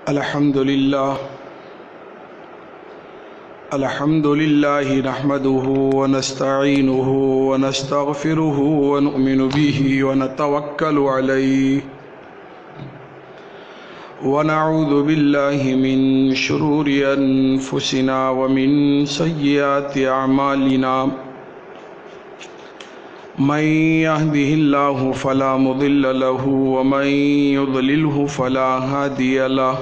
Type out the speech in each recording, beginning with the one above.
الحمد لله نحمده ونستعينه ونستغفره ونؤمن به ونتوكل عليه ونعوذ بالله من شرور أنفسنا ومن سيئات أعمالنا من يهده الله فلا مضل له ومن يضلله فلا هادي له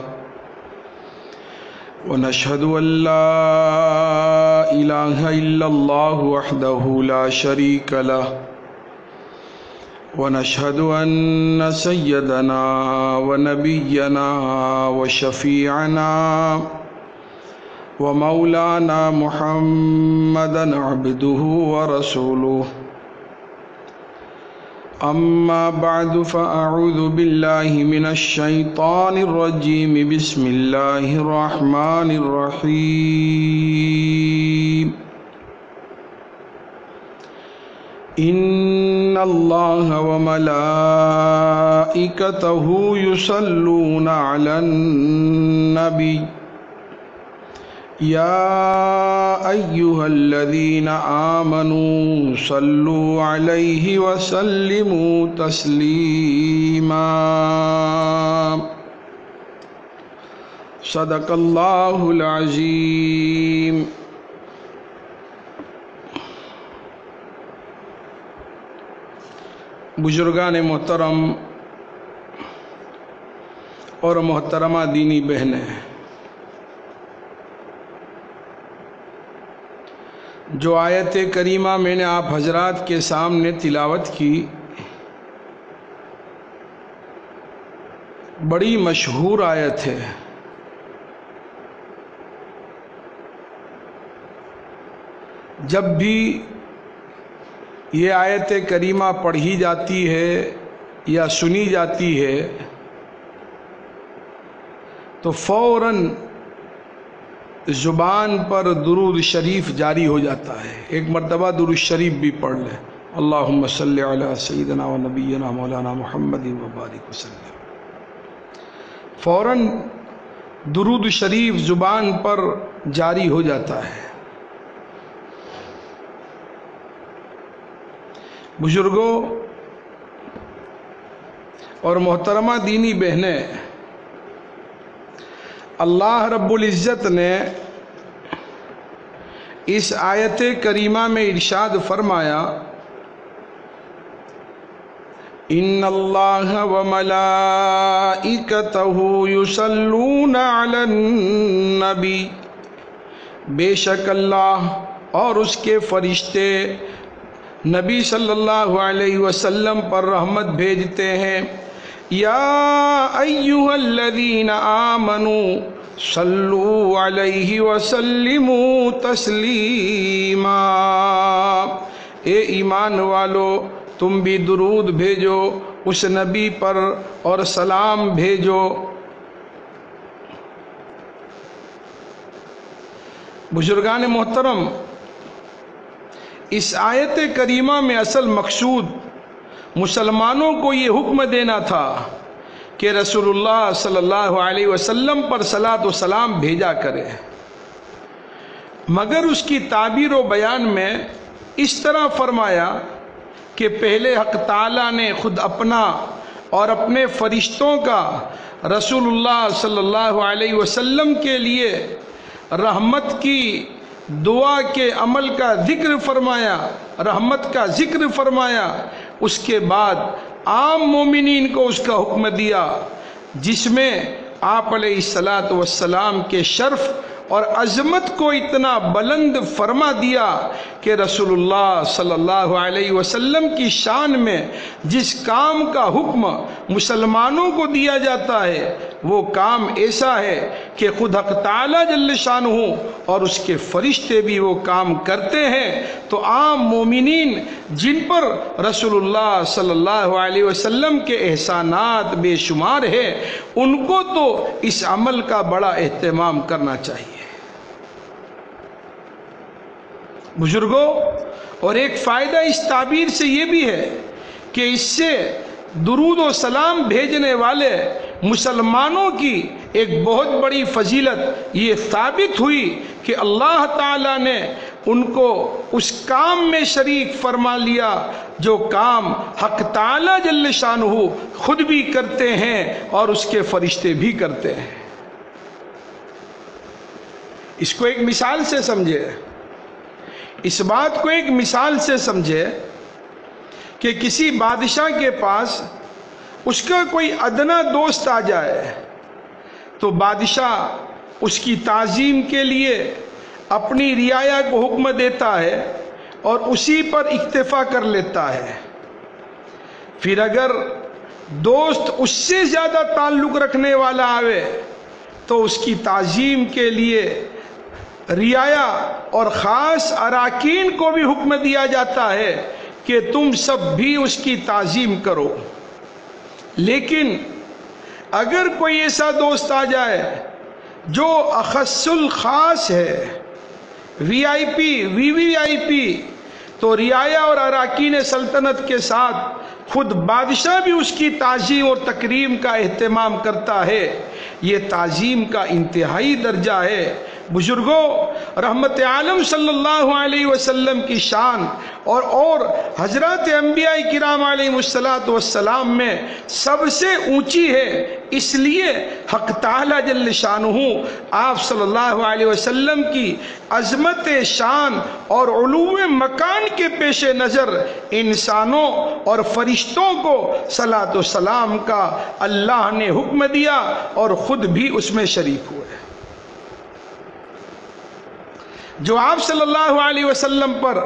ونشهد أن لا إله إلا الله وحده لا شريك له ونشهد أن سيدنا ونبينا وشفيعنا ومولانا محمدا عبده ورسوله أما بعد فأعوذ بالله من الشيطان الرجيم بسم الله الرحمن الرحيم إن الله وملائكته يصلون على النبي يا أيها الذين آمنوا صلوا عليه وسلموا تسليما صدق الله العظيم بزرگان محترم اور محترمہ دینی بہنیں، جو آیت کریمہ میں نے آپ حضرات کے سامنے تلاوت کی، بڑی مشہور آیت ہے۔ جب بھی یہ آیت کریمہ پڑھی جاتی ہے یا سنی جاتی ہے تو فوراً زبان پر درود شریف جاری ہو جاتا ہے۔ ایک مرتبہ درود شریف بھی پڑھ لیں، اللہم صلی علی سیدنا و نبینا مولانا محمد وبارک وسلم۔ فوراً درود شریف زبان پر جاری ہو جاتا ہے۔ بزرگوں اور محترمہ دینی بہنیں، اللہ رب العزت نے اس آیت کریمہ میں ارشاد فرمایا، ان اللہ وملائکتہ یصلون علی النبی، بے شک اللہ اور اس کے فرشتے نبی صلی اللہ علیہ وسلم پر رحمت بھیجتے ہیں۔ یا ایہا الذین آمنوا صلوا علیہ وسلموا تسلیما، اے ایمان والو تم بھی درود بھیجو اس نبی پر اور سلام بھیجو۔ بزرگان محترم، اس آیت کریمہ میں اصل مقصود مسلمانوں کو یہ حکم دینا تھا کہ رسول اللہ صلی اللہ علیہ وسلم پر صلاۃ و سلام بھیجا کرے، مگر اس کی تعبیر و بیان میں اس طرح فرمایا کہ پہلے حق تعالیٰ نے خود اپنا اور اپنے فرشتوں کا رسول اللہ صلی اللہ علیہ وسلم کے لیے رحمت کی دعا کے عمل کا ذکر فرمایا، رحمت کا ذکر فرمایا، اس کے بعد عام مومنین کو اس کا حکم دیا، جس میں آپ علیہ السلام کے شرف اور عظمت کو اتنا بلند فرما دیا کہ رسول اللہ صلی اللہ علیہ وسلم کی شان میں جس کام کا حکم مسلمانوں کو دیا جاتا ہے وہ کام ایسا ہے کہ خود حق تعالیٰ جل شانہ اور اس کے فرشتے بھی وہ کام کرتے ہیں، تو عام مومنین جن پر رسول اللہ صلی اللہ علیہ وسلم کے احسانات بے شمار ہیں، ان کو تو اس عمل کا بڑا اہتمام کرنا چاہیے۔ بزرگوں، اور ایک فائدہ اس تعبیر سے یہ بھی ہے کہ اس سے درود و سلام بھیجنے والے مسلمانوں کی ایک بہت بڑی فضیلت یہ ثابت ہوئی کہ اللہ تعالیٰ نے ان کو اس کام میں شریک فرما لیا جو کام حق تعالیٰ جل شانہ خود بھی کرتے ہیں اور اس کے فرشتے بھی کرتے ہیں۔ اس کو ایک مثال سے سمجھے، اس بات کو ایک مثال سے سمجھے کہ کسی بادشاہ کے پاس اس کا کوئی ادنا دوست آ جائے تو بادشاہ اس کی تعظیم کے لیے اپنی رعایا کو حکم دیتا ہے اور اسی پر اکتفا کر لیتا ہے۔ پھر اگر دوست اس سے زیادہ تعلق رکھنے والا آوے تو اس کی تعظیم کے لیے رعایا اور خاص اراکین کو بھی حکم دیا جاتا ہے کہ تم سب بھی اس کی تعظیم کرو۔ لیکن اگر کوئی ایسا دوست آ جائے جو اخص الخاص ہے، وی آئی پی، تو رعایا اور اراکین سلطنت کے ساتھ خود بادشاہ بھی اس کی تعظیم اور تکریم کا اہتمام کرتا ہے۔ یہ تعظیم کا انتہائی درجہ ہے۔ بزرگوں، رحمت عالم صلی اللہ علیہ وسلم کی شان اور حضرات انبیاء کرام علیہ السلام میں سب سے اونچی ہے، اس لیے حق تعالی جل شانہ آپ صلی اللہ علیہ وسلم کی عظمت شان اور علو مکان کے پیش نظر انسانوں اور فرشتوں کو صلاۃ و سلام کا اللہ نے حکم دیا اور خود بھی اس میں شریک ہوئے۔ جو آپ صلی اللہ علیہ وسلم پر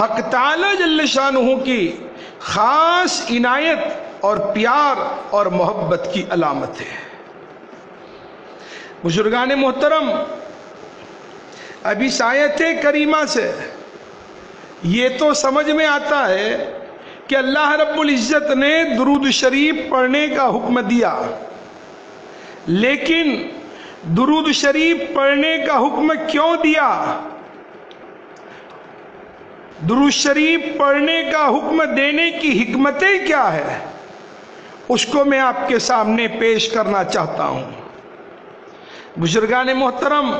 حق تعالی جل شانہ کی خاص عنایت اور پیار اور محبت کی علامت ہے۔ بزرگان محترم، اب اس آیت کریمہ سے یہ تو سمجھ میں آتا ہے کہ اللہ رب العزت نے درود شریف پڑھنے کا حکم دیا، لیکن درود شریف پڑھنے کا حکم کیوں دیا؟ درود شریف پڑھنے کا حکم دینے کی حکمتیں کیا ہے، اس کو میں آپ کے سامنے پیش کرنا چاہتا ہوں۔ بزرگان محترم،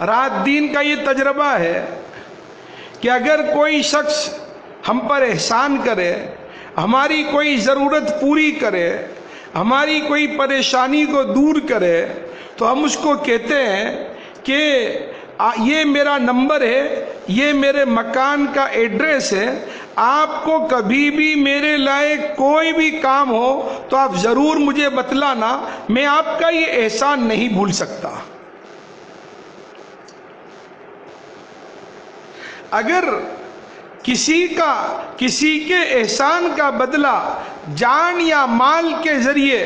رات دین کا یہ تجربہ ہے کہ اگر کوئی شخص ہم پر احسان کرے، ہماری کوئی ضرورت پوری کرے، ہماری کوئی پریشانی کو دور کرے، تو ہم اس کو کہتے ہیں کہ یہ میرا نمبر ہے، یہ میرے مکان کا ایڈریس ہے، آپ کو کبھی بھی میرے لائق کوئی بھی کام ہو تو آپ ضرور مجھے بتلانا، میں آپ کا یہ احسان نہیں بھول سکتا۔ اگر کسی کے احسان کا بدلہ جان یا مال کے ذریعے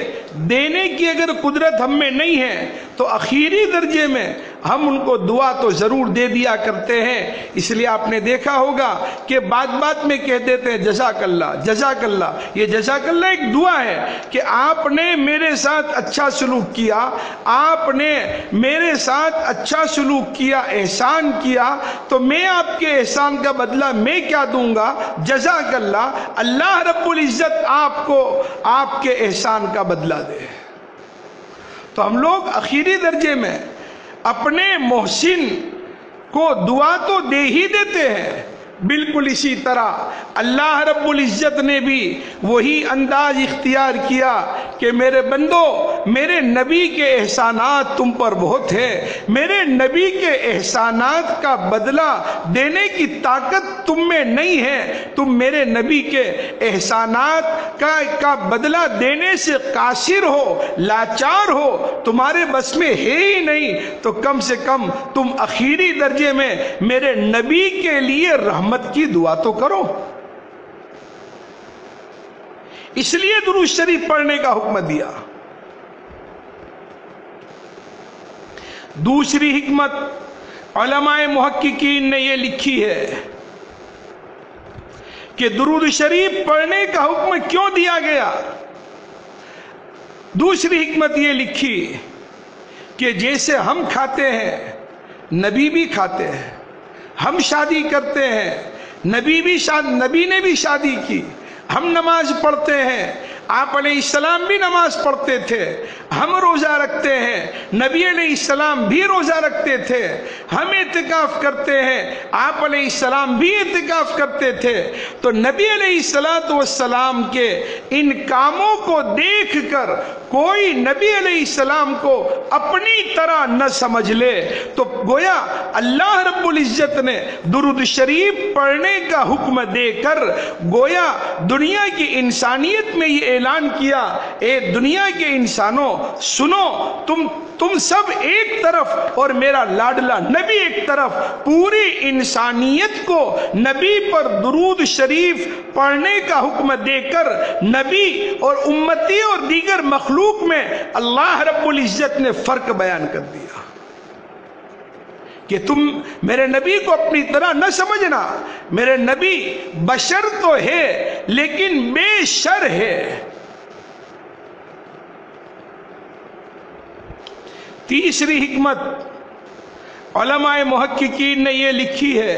دینے کی اگر قدرت ہم میں نہیں ہے تو آخری درجے میں ہم ان کو دعا تو ضرور دے دیا کرتے ہیں۔ اس لیے آپ نے دیکھا ہوگا کہ بات میں کہہ دیتے ہیں جزاک اللہ، جزاک اللہ۔ یہ جزاک اللہ ایک دعا ہے کہ آپ نے میرے ساتھ اچھا سلوک کیا، آپ نے میرے ساتھ اچھا سلوک کیا، احسان کیا، تو میں آپ کے احسان کا بدلہ میں کیا دوں گا؟ جزاک اللہ۔ اللہ رب العزت آپ کو آپ کے احسان کا بدلہ دے۔ تو ہم لوگ آخری درجے میں اپنے محسن کو دعا تو دے ہی دیتے ہیں، بالکل اسی طرح اللہ رب العزت نے بھی وہی انداز اختیار کیا کہ میرے بندو، میرے نبی کے احسانات تم پر بہت ہے، میرے نبی کے احسانات کا بدلہ دینے کی طاقت تم میں نہیں ہے، تم میرے نبی کے احسانات کا بدلہ دینے سے قاصر ہو، لاچار ہو، تمہارے بس میں ہے ہی نہیں، تو کم سے کم تم آخری درجے میں میرے نبی کے لیے رحمت کی دعا تو کرو۔ اس لیے درود شریف پڑھنے کا حکم دیا۔ دوسری حکمت علماء محققین نے یہ لکھی ہے کہ درود شریف پڑھنے کا حکم کیوں دیا گیا۔ دوسری حکمت یہ لکھی کہ جیسے ہم کھاتے ہیں نبی بھی کھاتے ہیں، ہم شادی کرتے ہیں نبی نے بھی شادی کی، ہم نماز پڑھتے ہیں آپ علیہ السلام بھی نماز پڑھتے تھے، ہم روزہ رکھتے ہیں، نبی علیہ السلام بھی روزہ رکھتے تھے، ہم اعتکاف کرتے ہیں، آپ علیہ السلام بھی اعتکاف کرتے تھے۔ تو نبی علیہ السلام کے ان کاموں کو دیکھ کر کوئی نبی علیہ السلام کو اپنی طرح نہ سمجھ لے تو گویا اللہ رب العزت نے درود شریف پڑھنے کا حکم دے کر گویا دنیا کی انسانیت میں یہ اعلان کیا، اے دنیا کے انسانوں سنو، تم سب ایک طرف اور میرا لاڈلا نبی ایک طرف، پوری انسانیت کو نبی پر درود شریف پڑھنے کا حکم دے کر نبی اور امتی اور دیگر مخلوق میں اللہ رب العزت نے فرق بیان کر دیا کہ تم میرے نبی کو اپنی طرح نہ سمجھنا، میرے نبی بشر تو ہے لیکن بے شر ہے۔ تیسری حکمت علماء محققین نے یہ لکھی ہے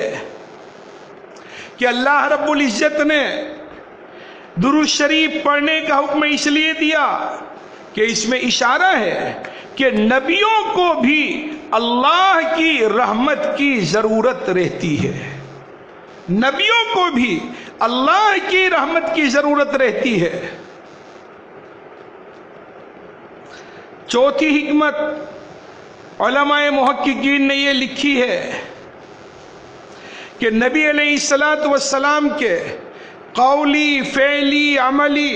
کہ اللہ رب العزت نے درود شریف پڑھنے کا حکم اس لیے دیا کہ اس میں اشارہ ہے کہ نبیوں کو بھی اللہ کی رحمت کی ضرورت رہتی ہے، نبیوں کو بھی اللہ کی رحمت کی ضرورت رہتی ہے۔ چوتھی حکمت علماء محققین نے یہ لکھی ہے کہ نبی علیہ السلام کے قولی، فعلی، عملی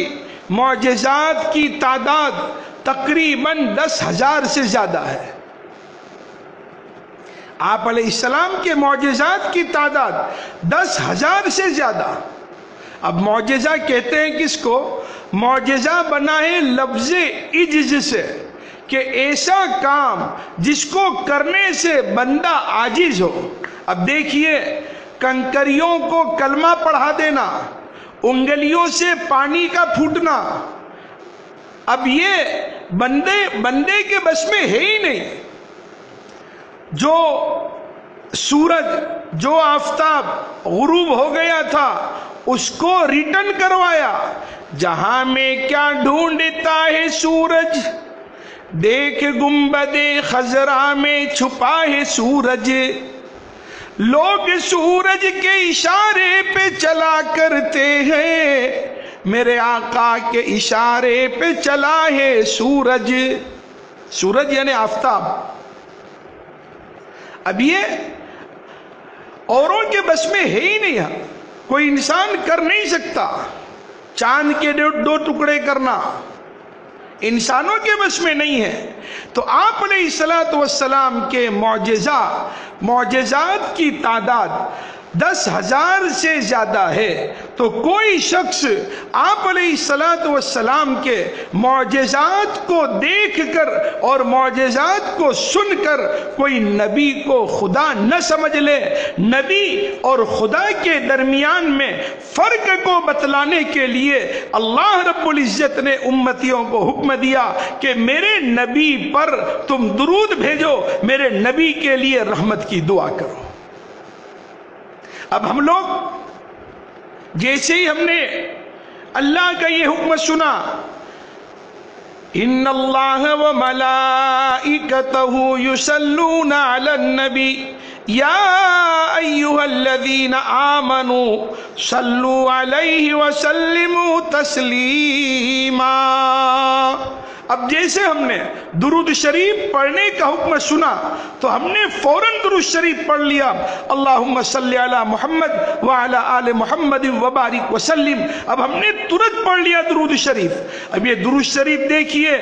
معجزات کی تعداد تقریباً 10,000 سے زیادہ ہے۔ آپ علیہ السلام کے معجزات کی تعداد 10,000 سے زیادہ۔ اب معجزہ کہتے ہیں کس کو؟ معجزہ بنا ہے لفظ عجز سے، کہ ایسا کام جس کو کرنے سے بندہ عاجز ہو۔ اب دیکھیے، کنکریوں کو کلمہ پڑھا دینا، انگلیوں سے پانی کا پھوٹنا، اب یہ بندے کے بس میں ہے ہی نہیں۔ جو سورج، جو آفتاب غروب ہو گیا تھا اس کو ریٹرن کروایا۔ جہاں میں کیا ڈھونڈتا ہے سورج، دیکھ گنبد خضرا میں چھپا ہے سورج۔ لوگ سورج کے اشارے پہ چلا کرتے ہیں، میرے آقا کے اشارے پہ چلا ہے سورج۔ سورج یعنی آفتاب۔ اب یہ اوروں کے بس میں ہے ہی نہیں، کوئی انسان کر نہیں سکتا۔ چاند کے 2 ٹکڑے کرنا انسانوں کے بس میں نہیں ہے۔ تو آپ علیہ السلام کے معجزات کی تعداد 10,000 سے زیادہ ہے۔ تو کوئی شخص آپ علیہ السلام کے معجزات کو دیکھ کر اور معجزات کو سن کر کوئی نبی کو خدا نہ سمجھ لے۔ نبی اور خدا کے درمیان میں فرق کو بتلانے کے لیے اللہ رب العزت نے امتیوں کو حکم دیا کہ میرے نبی پر تم درود بھیجو، میرے نبی کے لیے رحمت کی دعا کرو۔ اب ہم لوگ جیسے ہی ہم نے اللہ کا یہ حکم سنا، ان اللہ و ملائکتہ یصلون علی النبی یا ایھا الذین آمنوا صلوا علیہ وسلموا تسلیما۔ اب جیسے ہم نے درود شریف پڑھنے کا حکم سنا تو ہم نے فوراً درود شریف پڑھ لیا، اللہم صلی علی محمد وعلی آل محمد وبارک وسلم۔ اب ہم نے ترنت پڑھ لیا درود شریف۔ اب یہ درود شریف دیکھیے،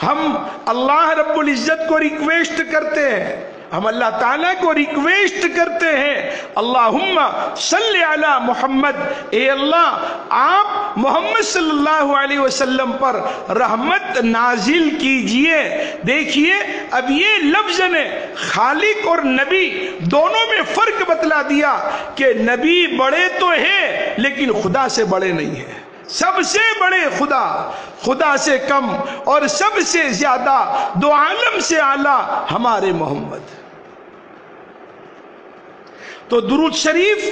ہم اللہ رب العزت کو ریکویسٹ کرتے ہیں، ہم اللہ تعالیٰ کو ریکویسٹ کرتے ہیں، اللہم صلی علی محمد، اے اللہ آپ محمد صلی اللہ علیہ وسلم پر رحمت نازل کیجئے۔ دیکھیے اب یہ لفظ نے خالق اور نبی دونوں میں فرق بتلا دیا کہ نبی بڑے تو ہیں لیکن خدا سے بڑے نہیں ہیں۔ سب سے بڑے خدا، خدا سے کم، اور سب سے زیادہ دو عالم سے اعلیٰ ہمارے محمد۔ تو درود شریف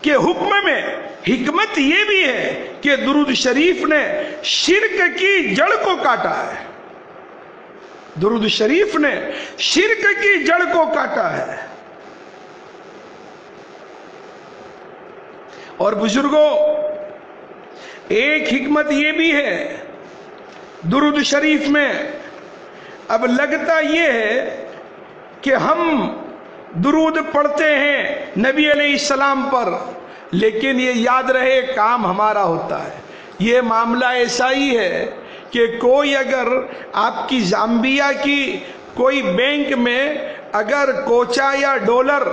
کے حکم میں حکمت یہ بھی ہے کہ درود شریف نے شرک کی جڑ کو کاٹا ہے، درود شریف نے شرک کی جڑ کو کاٹا ہے۔ اور بزرگوں، ایک حکمت یہ بھی ہے درود شریف میں، اب لگتا یہ ہے کہ ہم درود پڑھتے ہیں نبی علیہ السلام پر، لیکن یہ یاد رہے کام ہمارا ہوتا ہے۔ یہ معاملہ ایسا ہی ہے کہ کوئی اگر آپ کی زامبیا کی کوئی بینک میں اگر کوچا یا ڈالر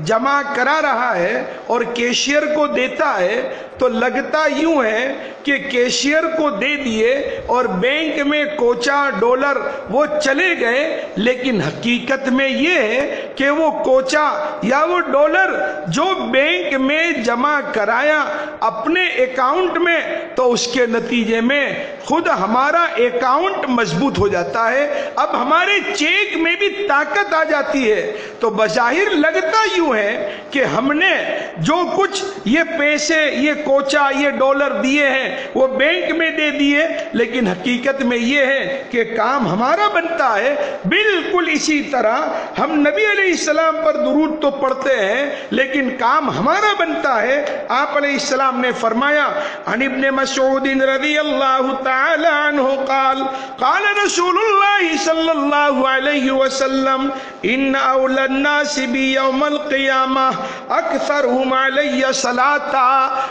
جمع کرا رہا ہے اور کیشیئر کو دیتا ہے تو لگتا یوں ہے کہ کیشیئر کو دے دیے اور بینک میں کوچا ڈالر وہ چلے گئے، لیکن حقیقت میں یہ ہے کہ وہ کوچا یا وہ ڈالر جو بینک میں جمع کرایا اپنے اکاؤنٹ میں، تو اس کے نتیجے میں خود ہمارا اکاؤنٹ مضبوط ہو جاتا ہے، اب ہمارے چیک میں بھی طاقت آ جاتی ہے۔ تو بظاہر لگتا یوں ہے کہ ہم نے جو کچھ یہ پیسے، یہ کوچا، یہ ڈالر دیے ہیں وہ بینک میں دے دیے، لیکن حقیقت میں یہ ہے کہ کام ہمارا بنتا ہے۔ بالکل اسی طرح ہم نبی علیہ السلام پر درود تو پڑھتے ہیں لیکن کام ہمارا بنتا ہے۔ آپ علیہ السلام نے فرمایا، عن ابن مسعود رضی اللہ تعالی عنہ قال قال رسول اللہ صلی اللہ علیہ وسلم ان اول الناس بی یوم القیامہ اکثرہم علی صلاۃ۔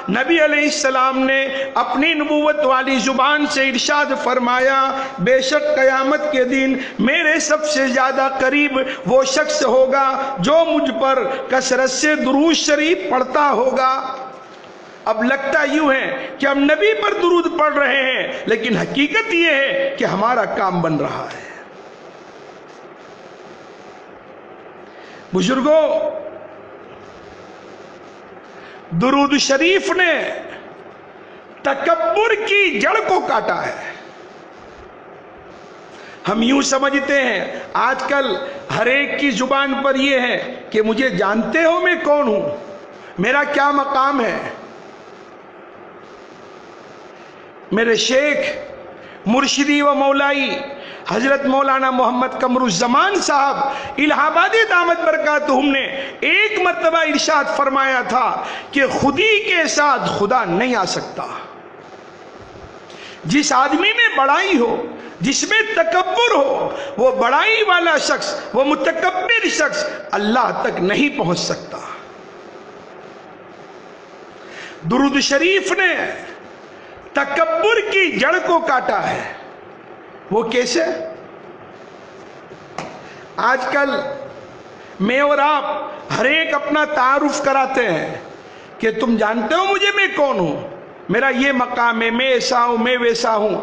نبی علیہ السلام نے اپنی نبوت والی زبان سے ارشاد فرمایا، بے شک قیامت کے دن میرے سب سے زیادہ قریب وہ شخص ہوگا جو مجھ پر کثرت سے درود شریف پڑھتا ہوگا۔ اب لگتا یوں ہے کہ ہم نبی پر درود پڑھ رہے ہیں، لیکن حقیقت یہ ہے کہ ہمارا کام بن رہا ہے۔ بزرگوں، درود شریف نے تکبر کی جڑ کو کاٹا ہے۔ ہم یوں سمجھتے ہیں، آج کل ہر ایک کی زبان پر یہ ہے کہ مجھے جانتے ہو میں کون ہوں، میرا کیا مقام ہے۔ میرے شیخ مرشدی و مولائی حضرت مولانا محمد قمر الزمان صاحب الہ آبادی دامت برکاتہم نے ایک مرتبہ ارشاد فرمایا تھا کہ خودی کے ساتھ خدا نہیں آ سکتا۔ جس آدمی میں بڑائی ہو، جس میں تکبر ہو، وہ بڑائی والا شخص، وہ متکبر شخص اللہ تک نہیں پہنچ سکتا۔ درود شریف نے تکبر کی جڑ کو کاٹا ہے۔ وہ کیسے؟ آج کل میں اور آپ ہر ایک اپنا تعارف کراتے ہیں کہ تم جانتے ہو مجھے میں کون ہوں، میرا یہ مقام ہے، میں ایسا ہوں، میں ویسا ہوں۔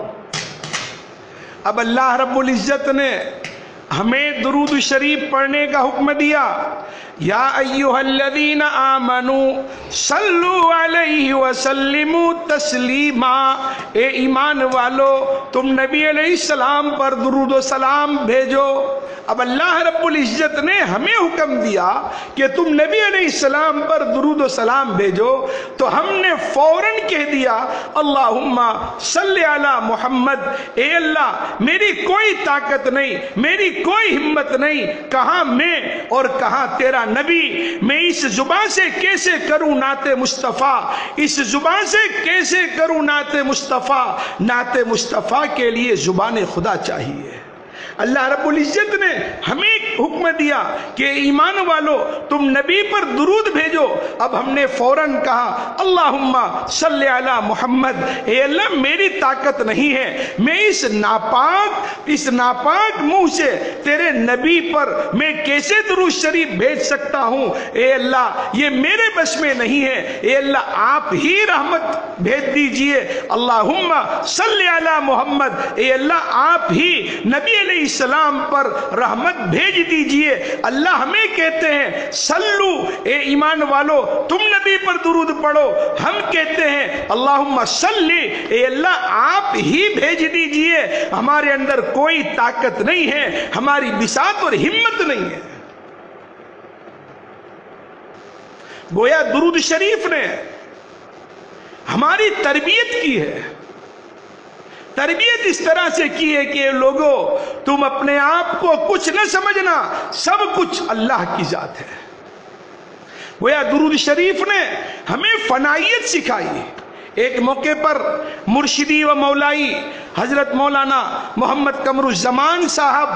اب اللہ رب العزت نے ہمیں درود شریف پڑھنے کا حکم دیا، یا ایہا الذین آمنوا صلو علیہ وسلموا تسلیما، اے ایمان والو تم نبی علیہ السلام پر درود و سلام بھیجو۔ اب اللہ رب العزت نے ہمیں حکم دیا کہ تم نبی علیہ السلام پر درود و سلام بھیجو، تو ہم نے فوراً کہہ دیا اللہم صلی علی محمد، اے اللہ میری کوئی طاقت نہیں، میری کوئی ہمت نہیں، کہاں میں اور کہاں تیرا نبی، میں اس زبان سے کیسے کروں نعت مصطفیٰ، اس زبان سے کیسے کروں نعت مصطفیٰ۔ نعت مصطفیٰ کے لیے زبان خدا چاہیے۔ اللہ رب العزت نے ہمیں حکم دیا کہ ایمان والو تم نبی پر درود بھیجو۔ اب ہم نے فوراً کہا اللہم صلی علی محمد، اے اللہ میری طاقت نہیں ہے، میں اس ناپاک منہ سے تیرے نبی پر میں کیسے درود شریف بھیج سکتا ہوں، اے اللہ یہ میرے بس میں نہیں ہے، اے اللہ آپ ہی رحمت بھیج دیجئے۔ اللہم صلی علی محمد، اے اللہ آپ ہی نبی علیہ السلام پر رحمت بھیج دیجئے۔ اللہ ہمیں کہتے ہیں صلو، اے ایمان والو تم نبی پر درود پڑھو، ہم کہتے ہیں اللہم صلی، اے اللہ آپ ہی بھیج دیجئے۔ ہمارے اندر کوئی طاقت نہیں ہے، ہماری بساط اور ہمت نہیں ہے۔ گویا درود شریف نے ہماری تربیت کی ہے، تربیت اس طرح سے کی ہے کہ لوگوں تم اپنے آپ کو کچھ نہ سمجھنا، سب کچھ اللہ کی ذات ہے۔ گویا درود شریف نے ہمیں فنائیت سکھائی۔ ایک موقع پر مرشدی و مولائی حضرت مولانا محمد قمر الزمان صاحب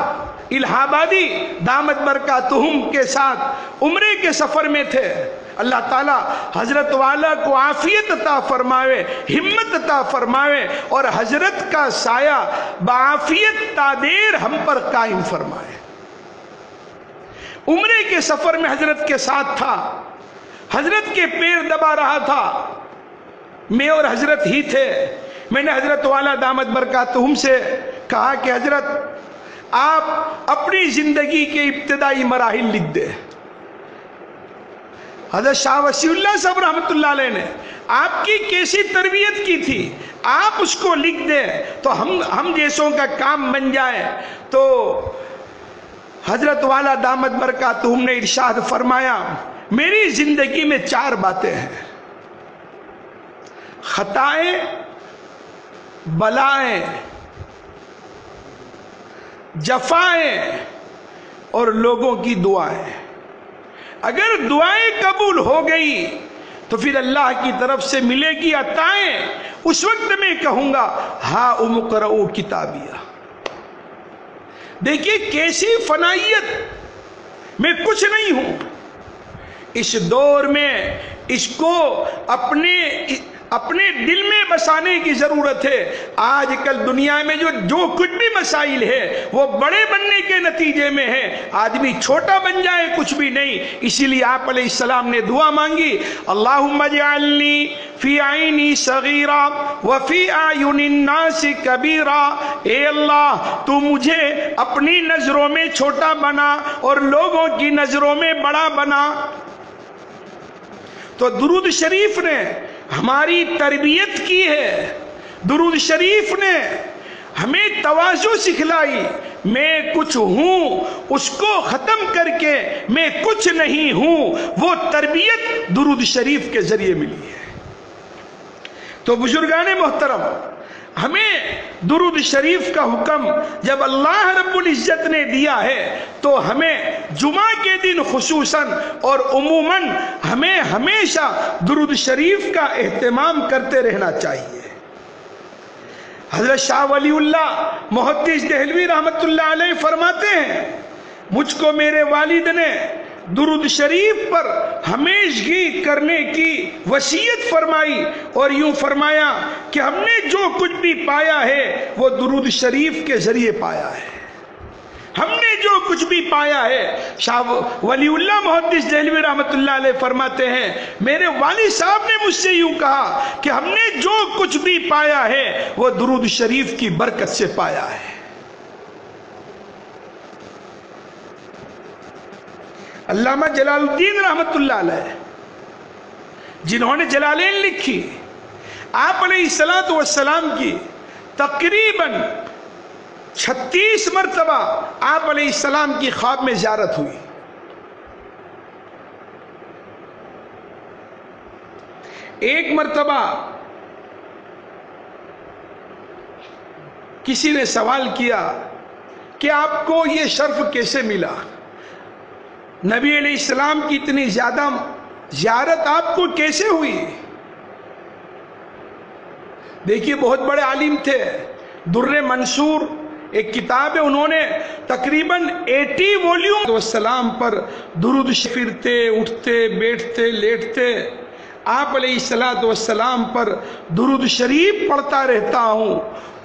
الہ آبادی دامت برکاتہم کے ساتھ عمرے کے سفر میں تھے۔ اللہ تعالیٰ حضرت والا کو عافیت عطا فرماوے، ہمت عطا فرماوے، اور حضرت کا سایہ بعافیت تادیر ہم پر قائم فرمائے۔ عمرے کے سفر میں حضرت کے ساتھ تھا، حضرت کے پیر دبا رہا تھا، میں اور حضرت ہی تھے۔ میں نے حضرت والا دامت برکاتہم سے کہا کہ حضرت آپ اپنی زندگی کے ابتدائی مراحل لکھ دیں۔ حضرت شاہ وسیع اللہ صاحب رحمۃ اللہ علیہ نے آپ کی کیسی تربیت کی تھی، آپ اس کو لکھ دیں تو ہم جیسوں کا کام بن جائے۔ تو حضرت والا دامت برکاتہم نے ارشاد فرمایا، میری زندگی میں 4 باتیں ہیں: خطائیں، بلائیں، جفائیں اور لوگوں کی دعائیں۔ اگر دعائیں قبول ہو گئی تو پھر اللہ کی طرف سے ملے گی عطائیں، اس وقت میں کہوں گا ہا اقرؤ کتابیہ۔ دیکھیے کیسی فنائیت، میں کچھ نہیں ہوں۔ اس دور میں اس کو اپنے دل میں بسانے کی ضرورت ہے۔ آج کل دنیا میں جو کچھ بھی مسائل ہے وہ بڑے بننے کے نتیجے میں ہے، آدمی چھوٹا بن جائے کچھ بھی نہیں۔ اسی لیے آپ علیہ السلام نے دعا مانگی، اللہم اجعلنی فی عینی صغیرا وفی اعین الناس کبیرا۔ اے اللہ تو مجھے اپنی نظروں میں چھوٹا بنا اور لوگوں کی نظروں میں بڑا بنا۔ تو درود شریف نے ہماری تربیت کی ہے، درود شریف نے ہمیں تواضع سکھلائی۔ میں کچھ ہوں اس کو ختم کر کے میں کچھ نہیں ہوں، وہ تربیت درود شریف کے ذریعے ملی ہے۔ تو بزرگان محترم، ہمیں درود شریف کا حکم جب اللہ رب العزت نے دیا ہے تو ہمیں جمعہ کے دن خصوصاً اور عموماً ہمیں ہمیشہ درود شریف کا اہتمام کرتے رہنا چاہیے۔ حضرت شاہ ولی اللہ محدث دہلوی رحمۃ اللہ علیہ فرماتے ہیں، مجھ کو میرے والد نے درود شریف پر ہمیشگی کرنے کی وصیت فرمائی، اور یوں فرمایا کہ ہم نے جو کچھ بھی پایا ہے وہ درود شریف کے ذریعے پایا ہے۔ ہم نے جو کچھ بھی پایا ہے، شاہ ولی اللہ محدث دہلوی رحمۃ اللہ علیہ فرماتے ہیں، میرے والد صاحب نے مجھ سے یوں کہا کہ ہم نے جو کچھ بھی پایا ہے وہ درود شریف کی برکت سے پایا ہے۔ علامہ جلال الدین رحمۃ اللہ علیہ جنہوں نے جلالین لکھی، آپ علیہ السلام کی تقریباً 36 مرتبہ آپ علیہ السلام کی خواب میں زیارت ہوئی۔ ایک مرتبہ کسی نے سوال کیا کہ آپ کو یہ شرف کیسے ملا؟ نبی علیہ السلام کی اتنی زیادہ زیارت آپ کو کیسے ہوئی؟ دیکھیے بہت بڑے عالم تھے، در منصور ایک کتاب ہے، انہوں نے تقریباً 80 ولیوم والسلام پر درود پھرتے، اٹھتے، بیٹھتے، لیٹتے، آپ علیہ السلام پر درود شریف پڑھتا رہتا ہوں۔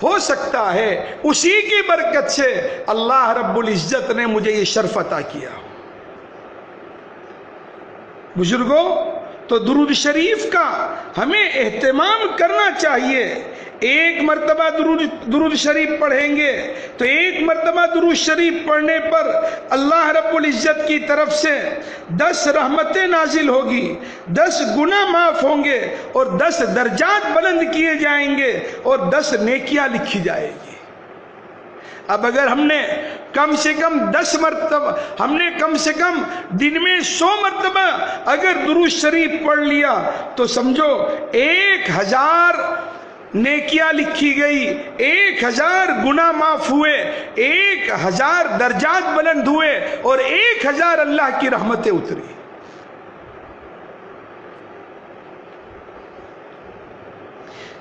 ہو سکتا ہے اسی کی برکت سے اللہ رب العزت نے مجھے یہ شرف عطا کیا۔ بزرگوں، تو درود شریف کا ہمیں اہتمام کرنا چاہیے۔ ایک مرتبہ درود شریف پڑھیں گے تو ایک مرتبہ درود شریف پڑھنے پر اللہ رب العزت کی طرف سے 10 رحمتیں نازل ہوگی، 10 گناہ معاف ہوں گے اور 10 درجات بلند کیے جائیں گے اور 10 نیکیاں لکھی جائیں گی۔ اب اگر ہم نے کم سے کم 10 مرتبہ، ہم نے کم سے کم دن میں 100 مرتبہ اگر درود شریف پڑھ لیا تو سمجھو 1000 نیکیاں لکھی گئی، 1000 گناہ معاف ہوئے، 1000 درجات بلند ہوئے، اور 1000 اللہ کی رحمتیں اتری۔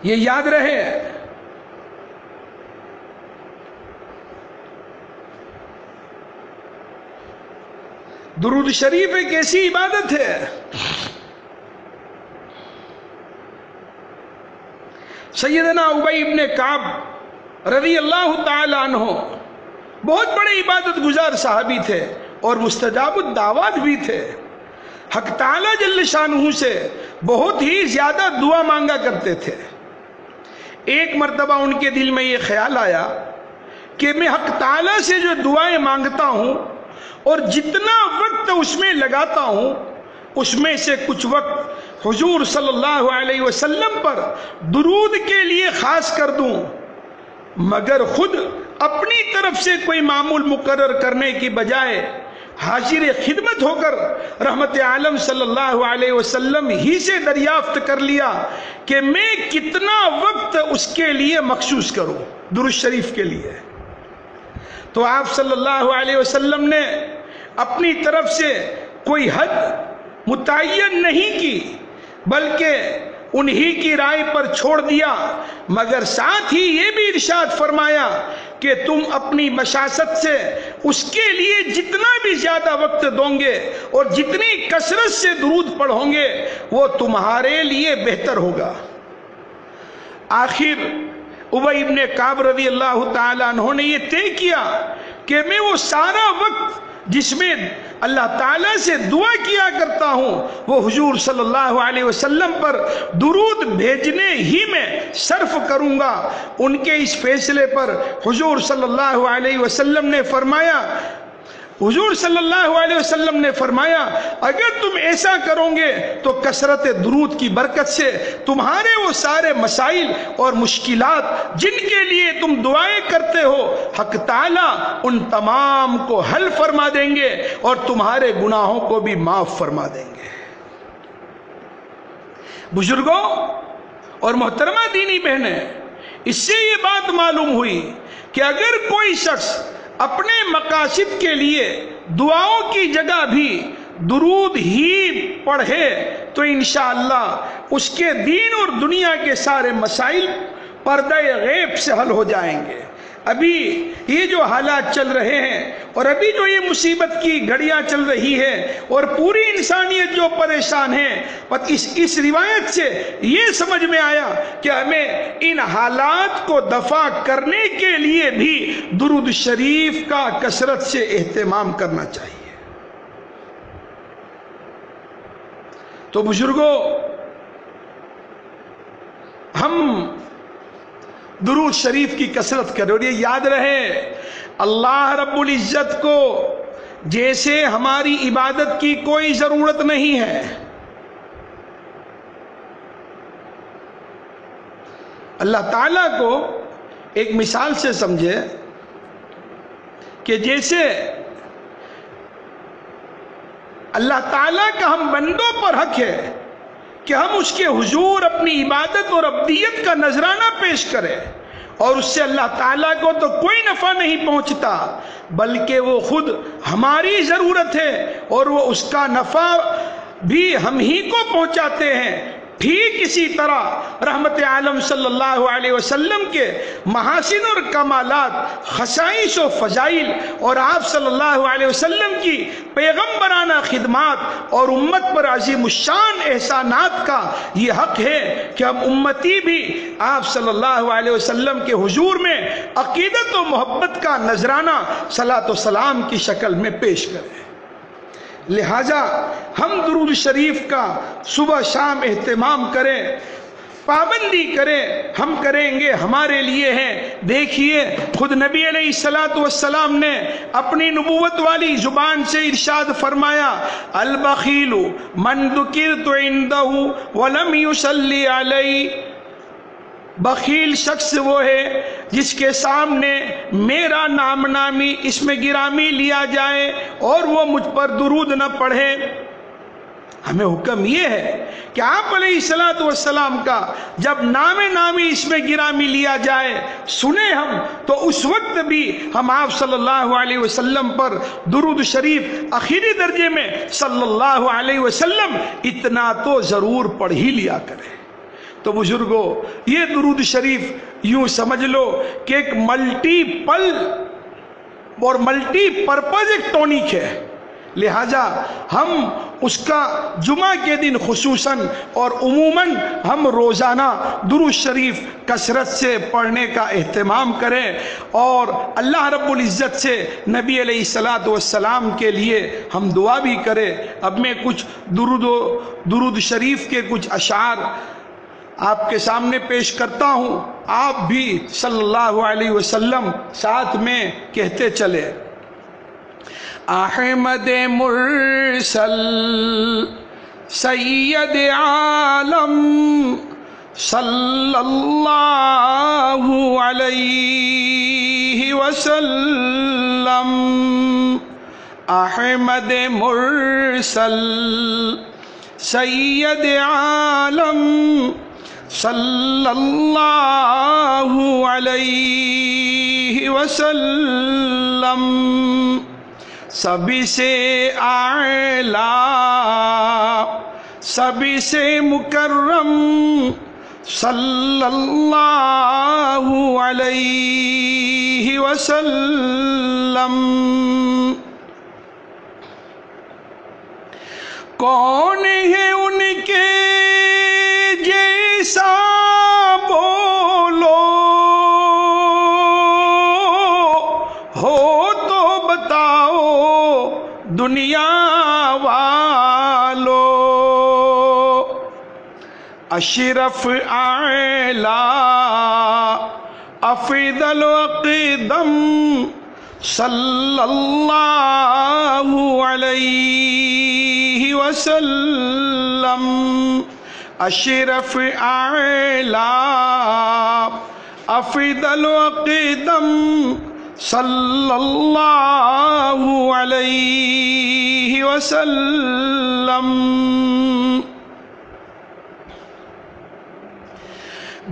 یہ یاد رہے۔ درود شریف ایک ایسی عبادت ہے سیدنا ابی ابن کعب رضی اللہ تعالی عنہ بہت بڑے عبادت گزار صحابی تھے اور مستجاب الدعوات بھی تھے، حق تعالی جل شانہ سے بہت ہی زیادہ دعا مانگا کرتے تھے۔ ایک مرتبہ ان کے دل میں یہ خیال آیا کہ میں حق تعالی سے جو دعائیں مانگتا ہوں اور جتنا وقت اس میں لگاتا ہوں، اس میں سے کچھ وقت حضور صلی اللہ علیہ وسلم پر درود کے لیے خاص کر دوں، مگر خود اپنی طرف سے کوئی معمول مقرر کرنے کی بجائے حاضر خدمت ہو کر رحمت عالم صلی اللہ علیہ وسلم ہی سے دریافت کر لیا کہ میں کتنا وقت اس کے لیے مخصوص کروں درود شریف کے لیے۔ تو آپ صلی اللہ علیہ وسلم نے اپنی طرف سے کوئی حد متعین نہیں کی، بلکہ انہی کی رائے پر چھوڑ دیا، مگر ساتھ ہی یہ بھی ارشاد فرمایا کہ تم اپنی بشاشت سے اس کے لیے جتنا بھی زیادہ وقت دو گے اور جتنی کثرت سے درود پڑھو گے وہ تمہارے لیے بہتر ہوگا۔ آخر ابی ابن کعب رضی اللہ تعالی عنہ نے یہ طے کیا کہ میں وہ سارا وقت جس میں اللہ تعالیٰ سے دعا کیا کرتا ہوں وہ حضور صلی اللہ علیہ وسلم پر درود بھیجنے ہی میں صرف کروں گا۔ ان کے اس فیصلے پر حضور صلی اللہ علیہ وسلم نے فرمایا اگر تم ایسا کرو گے تو کثرت درود کی برکت سے تمہارے وہ سارے مسائل اور مشکلات جن کے لیے تم دعائیں کرتے ہو حق تعالیٰ ان تمام کو حل فرما دیں گے اور تمہارے گناہوں کو بھی معاف فرما دیں گے۔ بزرگوں اور محترمہ دینی بہنیں، اس سے یہ بات معلوم ہوئی کہ اگر کوئی شخص اپنے مقاصد کے لیے دعاؤں کی جگہ بھی درود ہی پڑھے تو انشاءاللہ اس کے دین اور دنیا کے سارے مسائل پردہ غیب سے حل ہو جائیں گے۔ ابھی یہ جو حالات چل رہے ہیں اور ابھی جو یہ مصیبت کی گھڑیاں چل رہی ہے اور پوری انسانیت جو پریشان ہے، اس روایت سے یہ سمجھ میں آیا کہ ہمیں ان حالات کو دفع کرنے کے لیے بھی درود شریف کا کثرت سے اہتمام کرنا چاہیے۔ تو بزرگوں، ہم درود شریف کی کثرت کریں اور یہ یاد رہے اللہ رب العزت کو جیسے ہماری عبادت کی کوئی ضرورت نہیں ہے، اللہ تعالیٰ کو ایک مثال سے سمجھے کہ جیسے اللہ تعالیٰ کا ہم بندوں پر حق ہے کہ ہم اس کے حضور اپنی عبادت اور عبدیت کا نذرانہ پیش کریں، اور اس سے اللہ تعالیٰ کو تو کوئی نفع نہیں پہنچتا بلکہ وہ خود ہماری ضرورت ہے اور وہ اس کا نفع بھی ہم ہی کو پہنچاتے ہیں۔ ٹھیک اسی طرح رحمت عالم صلی اللہ علیہ وسلم کے محاسن اور کمالات، خصائص و فضائل اور آپ صلی اللہ علیہ وسلم کی پیغمبرانہ خدمات اور امت پر عظیم الشان احسانات کا یہ حق ہے کہ ہم امتی بھی آپ صلی اللہ علیہ وسلم کے حضور میں عقیدت و محبت کا نذرانہ صلاۃ و سلام کی شکل میں پیش کریں۔ لہٰذا ہم درود شریف کا صبح شام اہتمام کریں، پابندی کریں، ہم کریں گے ہمارے لیے ہیں۔ دیکھیے خود نبی علیہ السلام نے اپنی نبوت والی زبان سے ارشاد فرمایا، البخیل من ذکرت عنده ولم يصلی علی، بخیل شخص وہ ہے جس کے سامنے میرا نام نامی اس میں گرامی لیا جائے اور وہ مجھ پر درود نہ پڑھے۔ ہمیں حکم یہ ہے کہ آپ علیہ السلام کا جب نام نامی اس میں گرامی لیا جائے سنیں ہم تو اس وقت بھی ہم آپ صلی اللہ علیہ وسلم پر درود شریف آخری درجے میں صلی اللہ علیہ وسلم اتنا تو ضرور پڑھ ہی لیا کریں۔ تو بزرگوں، یہ درود شریف یوں سمجھ لو کہ ایک ملٹی پل اور ملٹی پرپز ایک ٹونک ہے، لہٰذا ہم اس کا جمعہ کے دن خصوصاً اور عموماً ہم روزانہ درود شریف کثرت سے پڑھنے کا اہتمام کریں اور اللہ رب العزت سے نبی علیہ السلام کے لیے ہم دعا بھی کریں۔ اب میں کچھ درود شریف کے کچھ اشعار آپ کے سامنے پیش کرتا ہوں، آپ بھی صلی اللہ علیہ وسلم ساتھ میں کہتے چلے۔ احمد مرسل سید عالم صلی اللہ علیہ وسلم، احمد مرسل سید عالم صلی اللہ علیہ وسلم، سبھی سے اعلیٰ سبھی سے مکرم صلی اللہ علیہ وسلم، کون ہے ان کے جیسا بولو، ہو تو بتاؤ دنیا والو، اشرف اعلیٰ افضل اقدم صلی اللہ علیہ وسلم، اشرف اعلیٰ افضل اقدم صلی اللہ علیہ وسلم،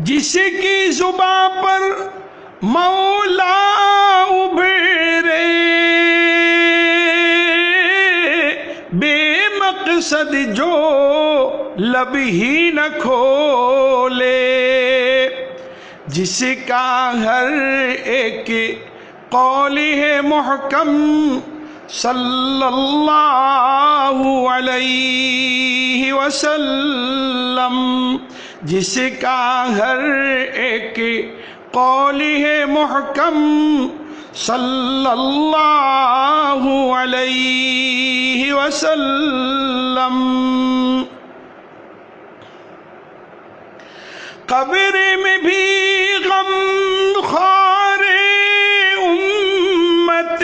جس کی زبان پر مولا ابھرے بے مقصد جو لب ہی نہ کھولے، جس کا ہر ایک قول ہے محکم صلی اللہ علیہ وسلم، جس کا ہر ایک قول ہے محکم صلی اللہ علیہ وسلم، قبر میں بھی غم خوار امت،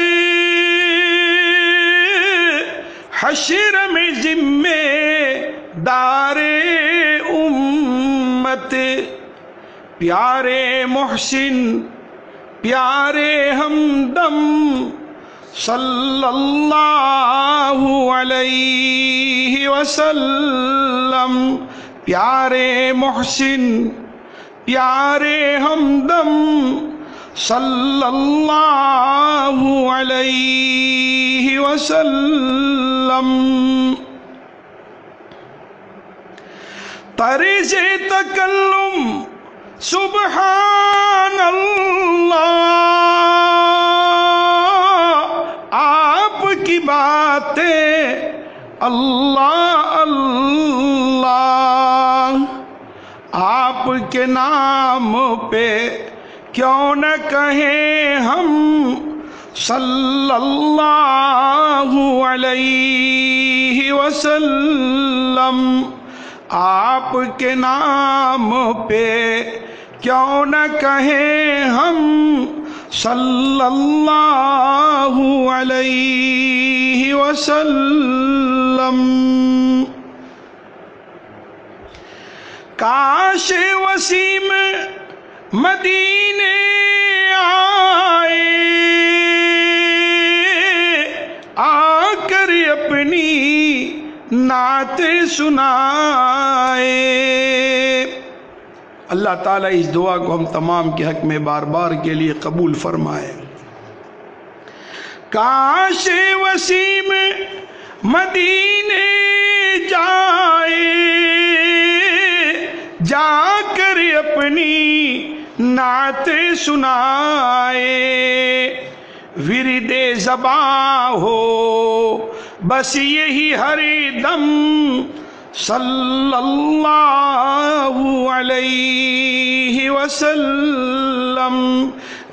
حشر میں ذمہ دار امت، پیارے محسن پیارے ہمدم صلی اللہ علیہ وسلم، پیارے محسن پیارے ہمدم صلی اللہ علیہ وسلم، طرز تکلم سبحان اللہ، آپ کی باتیں اللہ اللہ، آپ کے نام پہ کیوں نہ کہیں ہم صلی اللہ علیہ وسلم، آپ کے نام پہ کیوں نہ کہیں ہم صلی اللہ علیہ وسلم، کاش وسیم مدینے آئے آ کر اپنی نعت سنائے۔ اللہ تعالیٰ اس دعا کو ہم تمام کے حق میں بار بار کے لیے قبول فرمائے۔ کاش وسیم مدینے جائے جا کر اپنی نعت سنائے، ورد زباں ہو بس یہی ہر دم صلی اللہ علیہ وسلم،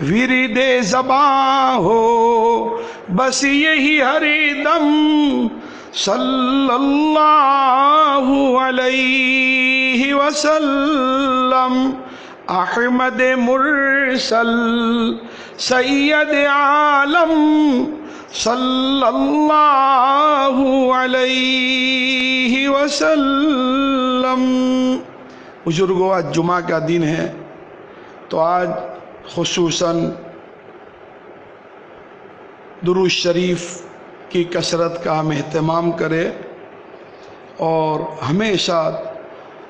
ورد زباں ہو بس یہی ہر دم صلی اللہ علیہ وسلم، احمد مرسل سید عالم صلی اللہ علیہ وسلم۔ بزرگوں، آج جمعہ کا دن ہے تو آج خصوصاً درود شریف کی کثرت کا ہم اہتمام کرے، اور ہمیشہ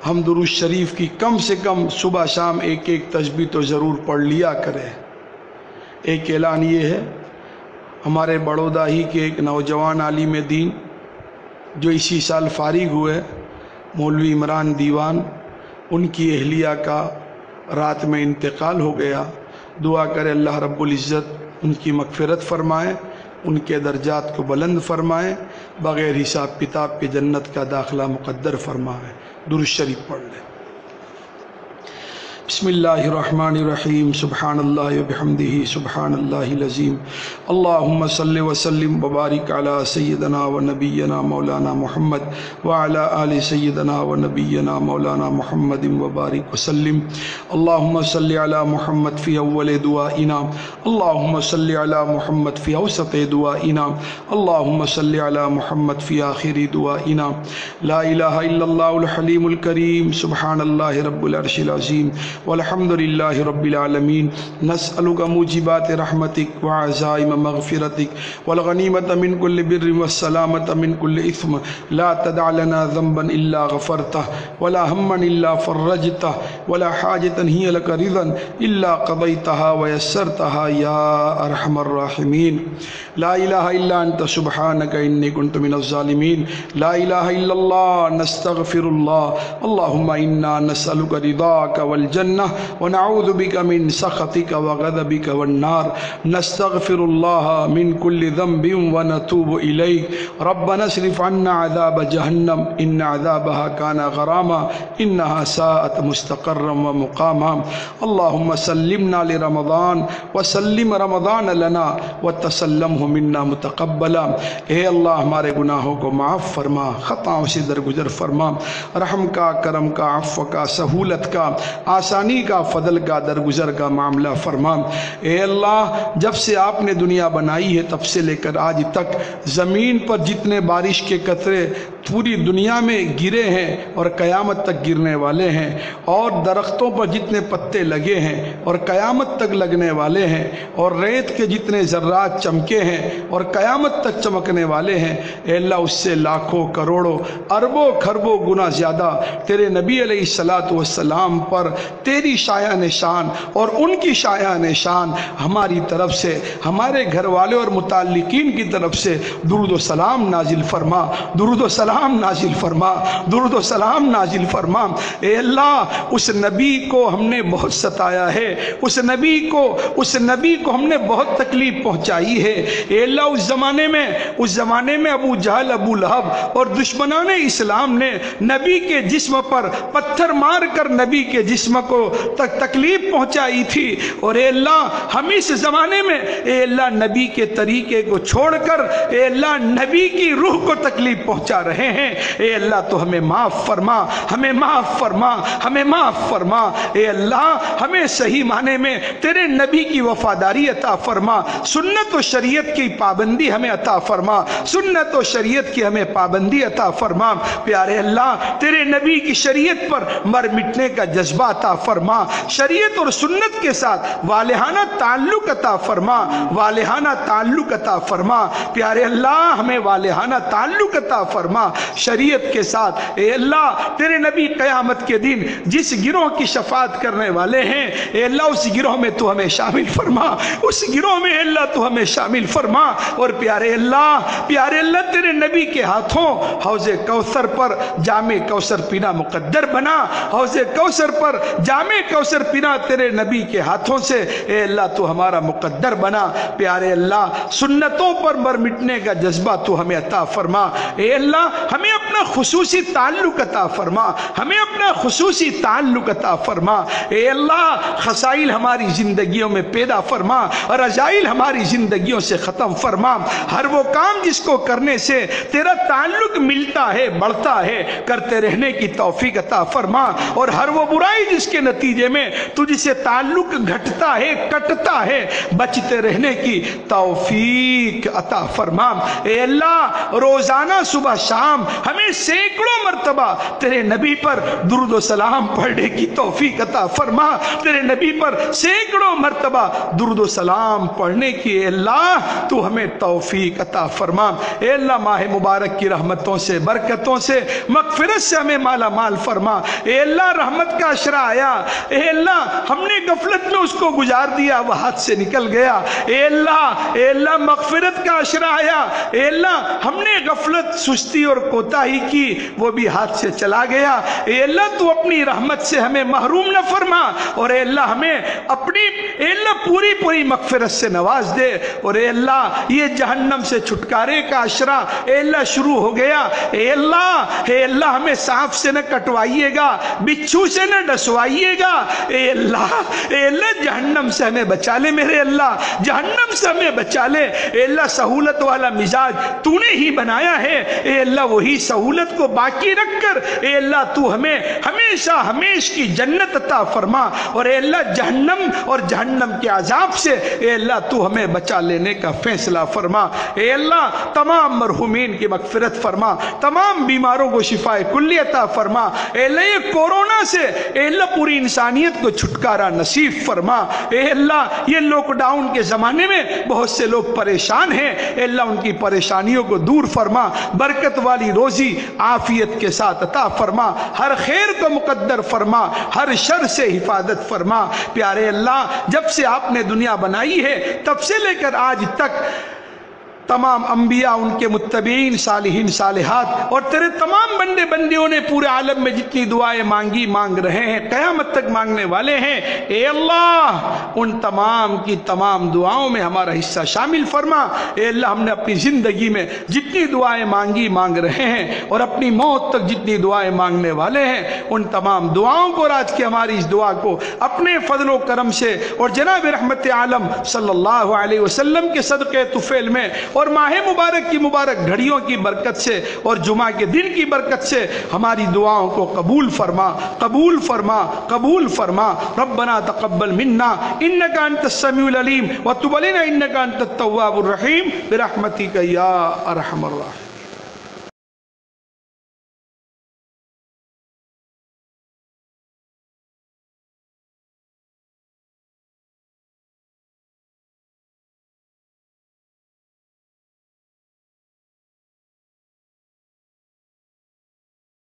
ہم درود شریف کی کم سے کم صبح شام ایک ایک تسبیح تو ضرور پڑھ لیا کرے۔ ایک اعلان یہ ہے، ہمارے بڑودہ ہی کے ایک نوجوان عالم دین جو اسی سال فارغ ہوئے، مولوی عمران دیوان، ان کی اہلیہ کا رات میں انتقال ہو گیا۔ دعا کرے اللہ رب العزت ان کی مغفرت فرمائے، ان کے درجات کو بلند فرمائے، بغیر حساب کتاب کے جنت کا داخلہ مقدر فرمائے۔ درود شریف پڑھ لیں۔ بسم اللہ الرحمن الرحیم، سبحان اللہ وبحمدہ، سبحان اللہ العظیم، اللہم صلی وسلم وبارک علی سیدنا و نبینا مولانا محمد وعلی آل سیدنا و نبینا مولانا محمد وبارک وسلم۔ اللہم صلی علی محمد فی اول دعائنا، اللہم صلی علی محمد فی اوسط دعائنا، اللہم صلی علی محمد فی آخر دعائنا۔ لا الہ الا اللہ الحلیم الکریم، سبحان اللہ رب العرش العظیم، والحمد للہ رب العالمین۔ نسألک موجبات رحمتک وعزائم مغفرتک والغنیمت من کل بر والسلامت من کل اثم، لا تدع لنا ذنبا الا غفرتہ ولا ہما الا فرجتہ ولا حاجتا ہی لک رضا الا قضیتہا ویسرتہا یا ارحم الراحمین۔ لا الہ الا انت سبحانک انی کنت من الظالمین۔ لا الہ الا اللہ، نستغفر اللہ، اللہم انا نسألک رضاک والجنہ ونعوذ بک من سخطک وغضبک والنار، نستغفر اللہ من کل ذنب ونتوب الیک۔ ربنا اصرف عنا عذاب جہنم ان عذابها كان غراما انها ساءت مستقرا ومقاما۔ اللہم سلمنا لرمضان وسلم رمضان لنا وتسلمہ منا متقبلا۔ اے اللہ ہمارے گناہوں کو معاف فرما، خطاؤں سے درگزر فرما، رحم کا، کرم کا، عفو کا، سہولت کا، آسانی کا، فضل کا، درگزر کا معاملہ فرما۔ اے اللہ، جب سے آپ نے دنیا بنائی ہے تب سے لے کر آج تک زمین پر جتنے بارش کے قطرے پوری دنیا میں گرے ہیں اور قیامت تک گرنے والے ہیں، اور درختوں پر جتنے پتے لگے ہیں اور قیامت تک لگنے والے ہیں، اور ریت کے جتنے ذرات چمکے ہیں اور قیامت تک چمکنے والے ہیں، اے اللہ اس سے لاکھوں کروڑوں اربوں کھربوں گنا زیادہ تیرے نبی علیہ السلام پر تیری شایع نشان اور ان کی شایع نشان ہماری طرف سے، ہمارے گھر والے اور متعلقین کی طرف سے درود و سلام نازل فرما، درود و سلام نازل فرما، درود و سلام نازل فرما۔ اے اللہ، اس نبی کو ہم نے بہت ستایا ہے، اس نبی کو ہم نے بہت تکلیف پہنچائی ہے۔ اے اللہ، اس زمانے میں ابو جہل، ابو لہب اور دشمنان اسلام نے نبی کے جسم پر پتھر مار کر نبی کے جسم کو تکلیف پہنچائی تھی، اور اے اللہ ہم اس زمانے میں اے اللہ نبی کے طریقے کو چھوڑ کر اے اللہ نبی کی روح کو تکلیف پہنچا رہے رہے ہیں، اے اللہ تو ہمیں معاف فرما، ہمیں معاف فرما، ہمیں معاف فرما۔ اے اللہ ہمیں صحیح معنی میں تیرے نبی کی وفاداری عطا فرما، سنت و شریعت کی پابندی ہمیں عطا فرما، سنت و شریعت کی ہمیں پابندی عطا فرما۔ پیارے اللہ تیرے نبی کی شریعت پر مر مٹنے کا جذبہ عطا فرما، شریعت اور سنت کے ساتھ والہانہ تعلق عطا فرما، والہانہ تعلق عطا فرما۔ پیارے اللہ ہمیں والہانہ تعلق عطا فرما شریعت کے ساتھ۔ اے اللہ تیرے نبی قیامت کے دن جس گروہ کی شفاعت کرنے والے ہیں، اے اللہ اس گروہ میں تو ہمیں شامل فرما، اس گروہ میں اللہ تو ہمیں شامل فرما۔ اور پیارے اللہ تیرے نبی کے ہاتھوں حوض کوثر پر جام کوثر پینا مقدر بنا، حوض کوثر پر جام کوثر پینا تیرے نبی کے ہاتھوں سے اے اللہ تو ہمارا مقدر بنا۔ پیارے اللہ سنتوں پر مر مٹنے کا جذبہ تو ہمیں عطا فرما۔ اے اللہ ہمیں اپنا خصوصی تعلق عطا فرما، ہمیں اپنا خصوصی تعلق عطا فرما۔ اے اللہ خسائل ہماری زندگیوں میں پیدا فرما، رذائل ہماری زندگیوں سے ختم فرما۔ ہر وہ کام جس کو کرنے سے تیرا تعلق ملتا ہے، بڑھتا ہے، کرتے رہنے کی توفیق عطا فرما، اور ہر وہ برائی جس کے نتیجے میں تجھ سے تعلق گھٹتا ہے، کٹتا ہے، بچتے رہنے کی توفیق عطا فرما۔ اے اللہ روزانہ صبح شام ہمیں سینکڑوں مرتبہ تیرے نبی پر درود و سلام پڑھنے کی توفیق عطا فرما، تیرے نبی پر سینکڑوں مرتبہ درود و سلام پڑھنے کی اے اللہ تو ہمیں توفیق عطا فرما۔ اے اللہ ماہ مبارک کی رحمتوں سے، برکتوں سے، مغفرت سے ہمیں مالا مال فرما۔ اے اللہ رحمت کا عشرہ آیا، اے اللہ ہم نے غفلت میں اس کو گزار دیا، وہ ہاتھ سے نکل گیا۔ اے اللہ مغفرت کا عشرہ آیا، اے اللہ ہم نے غفلت، سستی اور کوتاہی کی، وہ بھی ہاتھ سے چلا گیا۔ اے اللہ تو اپنی رحمت سے ہمیں محروم نہ فرما، اور اے اللہ ہمیں اپنی اے اللہ پوری مغفرت سے نواز دے۔ اور اے اللہ یہ جہنم سے چھٹکارے کا عشرہ اے اللہ شروع ہو گیا، اے اللہ ہمیں سانپ سے نہ کٹوائیے گا، بچھو سے نہ ڈسوائیے گا۔ اے اللہ جہنم سے ہمیں بچا لے، میرے اللہ جہنم سے ہمیں بچا لے۔ اے اللہ سہولت والا مزاج تو نے ہی بنایا ہے، اے اللہ وہی سہولت کو باقی رکھ کر اے اللہ تو ہمیں ہمیشہ ہمیش کی جنت عطا فرما، اور اے اللہ جہنم اور جہنم کے عذاب سے اے اللہ تو ہمیں بچا لینے کا فیصلہ فرما۔ اے اللہ تمام مرحومین کی مغفرت فرما، تمام بیماروں کو شفائے کلی عطا فرما۔ اے اللہ یہ کورونا سے اے اللہ پوری انسانیت کو چھٹکارا نصیب فرما۔ اے اللہ یہ لاک ڈاؤن کے زمانے میں بہت سے لوگ پریشان ہیں، اے اللہ ان کی پریشانیوں کو دور فرما، برکت والی روزی عافیت کے ساتھ عطا فرما، ہر خیر کو مقدر فرما، ہر شر سے حفاظت فرما۔ پیارے اللہ جب سے آپ نے دنیا بنائی ہے تب سے لے کر آج تک تمام انبیاء، ان کے متبعین، صالحین صالحات اور تیرے تمام بندے بندیوں نے پورے عالم میں جتنی دعائیں مانگی، مانگ رہے ہیں، قیامت تک مانگنے والے ہیں، اے اللہ ان تمام کی تمام دعاؤں میں ہمارا حصہ شامل فرما۔ اے اللہ ہم نے اپنی زندگی میں جتنی دعائیں مانگی، مانگ رہے ہیں، اور اپنی موت تک جتنی دعائیں مانگنے والے ہیں ان تمام دعاؤں کو، آج کی ہماری اس دعا کو اپنے فضل و کرم سے اور جناب رحمت عالم صلی اللہ علیہ وسلم کے صدقے طفیل میں اور ماہ مبارک کی مبارک گھڑیوں کی برکت سے اور جمعہ کے دن کی برکت سے ہماری دعاؤں کو قبول فرما، قبول فرما، قبول فرما۔ ربنا تقبل منا انك انت السميع العليم وتب علينا انك انت التواب الرحيم برحمتك يا ارحم الراحمين۔